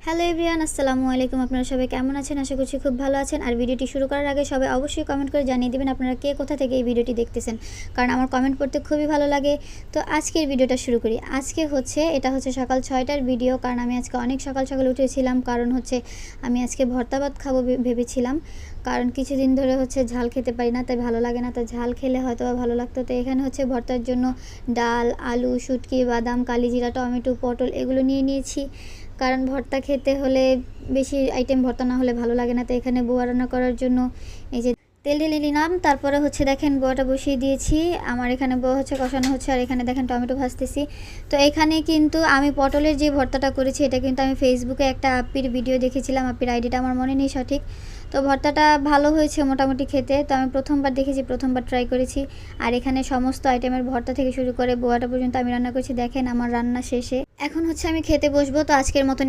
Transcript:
Hello everyone, আসসালামু আলাইকুম। আপনারা সবাই কেমন আছেন? আশা করছি খুব ভালো আছেন। আর ভিডিওটি শুরু করার আগে সবাই অবশ্যই কমেন্ট করে জানিয়ে দেবেন আপনারা কে কোথা থেকে এই ভিডিওটি দেখতেছেন, কারণ আমার কমেন্ট পড়তে খুবই ভালো লাগে। তো আজকের ভিডিওটা শুরু করি। এটা হচ্ছে সকাল 6টার ভিডিও, কারণ আমি আজকে অনেক সকাল সকাল উঠেছিলাম। কারণ হচ্ছে আমি আজকে ভর্তা ভাত খাবো ভেবেছিলাম, কারণ কিছুদিন ধরে হচ্ছে ঝাল খেতে পারি না, তাই ভালো লাগে না। তো ঝাল খেলে হয়তো ভালো লাগতো। তো এখানে হচ্ছে ভর্তার জন্য ডাল, আলু, শুটকি, বাদাম, কালিজিরা, টমেটো, পটল এগুলো নিয়ে নিয়েছি। কারণ ভর্তা খেতে হলে বেশি আইটেম ভর্তা না হলে ভালো লাগে না। তো এখানে বোয়া রান্না করার জন্য এই যে তেল ঢেলে নিলাম। তারপরে হচ্ছে দেখেন বোয়াটা বসিয়ে দিয়েছি। আমার এখানে বোয়া হচ্ছে কষানো হচ্ছে, আর এখানে দেখেন টমেটো ভাজতেছি। তো এখানে কিন্তু আমি পটলের যে ভর্তাটা করেছি এটা কিন্তু আমি ফেসবুকে একটা আপ্পির ভিডিও দেখেছিলাম। আপ্পির আইডিটা আমার মনে নেই সঠিক। তো ভর্তাটা ভালো হয়েছে মোটামুটি খেতে। তো আমি প্রথমবার দেখেছি, প্রথমবার ট্রাই করেছি। আর এখানে সমস্ত আইটেমের ভর্তা থেকে শুরু করে বোয়াটা পর্যন্ত আমি রান্না করেছি। দেখেন আমার রান্না শেষে এখন হচ্ছে আমি খেতে বসবো। তো আজকের মতন